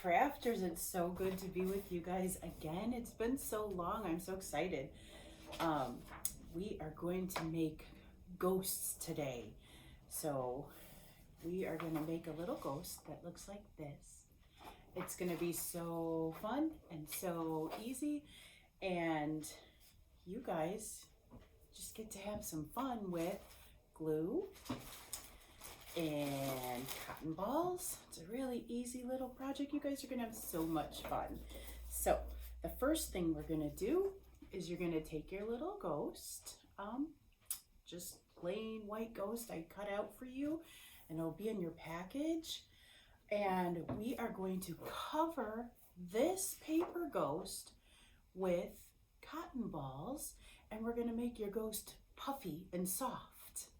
crafters, it's so good to be with you guys again. It's been so long. I'm so excited. We are going to make ghosts today. So we are going to make a little ghost that looks like this. It's going to be so fun and so easy, and you guys just get to have some fun with glue and cotton balls. It's a really easy little project. You guys are gonna have so much fun. So the first thing we're gonna do is you're gonna take your little ghost, just plain white ghost I cut out for you, and it'll be in your package. And we are going to cover this paper ghost with cotton balls, and we're gonna make your ghost puffy and soft.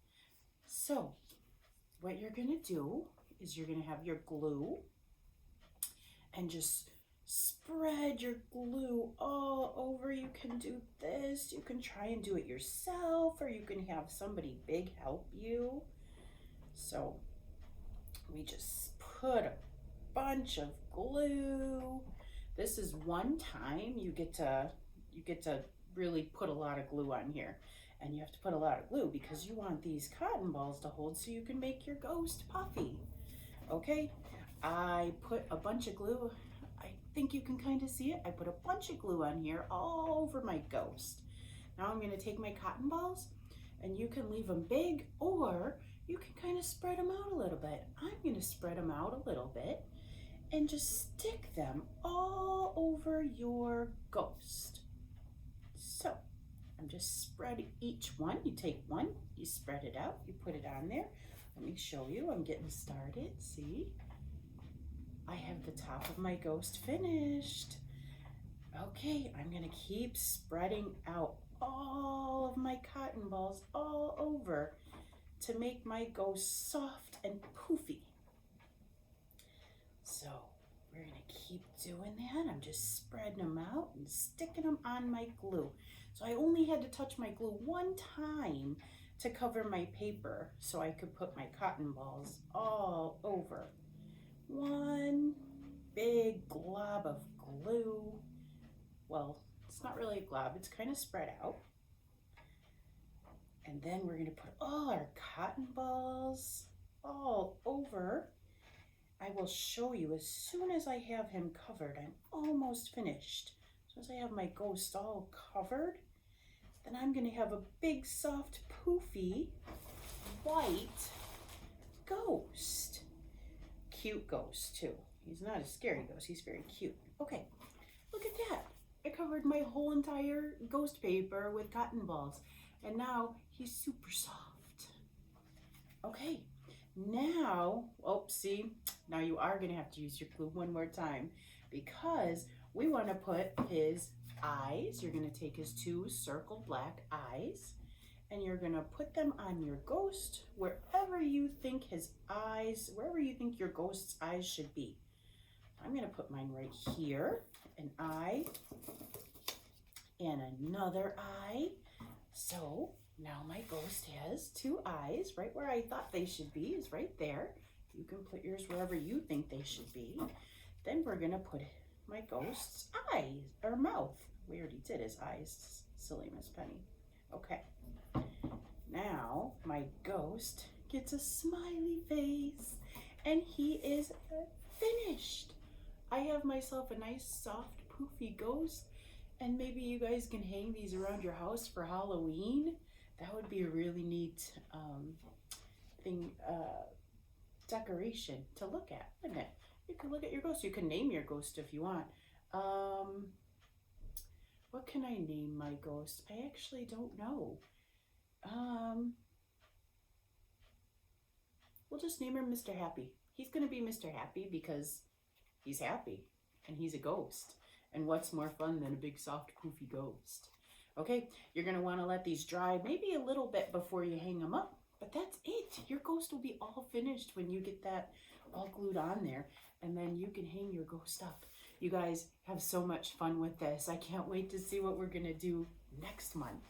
So what you're gonna do is you're gonna have your glue and just spread your glue all over. You can do this, you can try and do it yourself, or you can have somebody big help you. So we just put a bunch of glue. This is one time you get to really put a lot of glue on here. And you have to put a lot of glue because you want these cotton balls to hold so you can make your ghost puffy. Okay, I put a bunch of glue. I think you can kind of see it. I put a bunch of glue on here all over my ghost. Now I'm going to take my cotton balls, and you can leave them big, or you can kind of spread them out a little bit. I'm going to spread them out a little bit and just stick them all over your ghost. So I'm just spreading each one. You take one, you spread it out, you put it on there. Let me show you. I'm getting started. See? I have the top of my ghost finished. Okay, I'm gonna keep spreading out all of my cotton balls all over to make my ghost soft and poofy. So we're gonna keep doing that. I'm just spreading them out and sticking them on my glue. So I only had to touch my glue one time to cover my paper so I could put my cotton balls all over. One big glob of glue. Well, it's not really a glob, it's kind of spread out. And then we're gonna put all our cotton balls all over. I will show you as soon as I have him covered. I'm almost finished. As soon as I have my ghost all covered, then I'm gonna have a big, soft, poofy, white ghost. Cute ghost too. He's not a scary ghost, he's very cute. Okay, look at that. I covered my whole entire ghost paper with cotton balls, and now he's super soft. Okay, now, oh, see, now you are gonna have to use your glue one more time because we wanna put his eyes. You're gonna take his two circle black eyes and you're gonna put them on your ghost wherever you think his eyes, wherever you think your ghost's eyes should be. I'm gonna put mine right here, an eye and another eye. So now my ghost has two eyes right where I thought they should be, is right there. You can put yours wherever you think they should be. Then we're gonna put my ghost's eyes, or mouth. We already did his eyes, silly Miss Penny. Okay, now my ghost gets a smiley face and he is finished. I have myself a nice soft poofy ghost, and maybe you guys can hang these around your house for Halloween. That would be a really neat decoration to look at, wouldn't it? You can look at your ghost. You can name your ghost if you want. What can I name my ghost? I actually don't know. We'll just name him Mr. Happy. He's gonna be Mr. Happy because he's happy and he's a ghost. And what's more fun than a big soft poofy ghost? Okay, you're gonna wanna let these dry maybe a little bit before you hang them up, but that's it. Your ghost will be all finished when you get that all glued on there, and then you can hang your ghost up. You guys have so much fun with this. I can't wait to see what we're gonna do next month.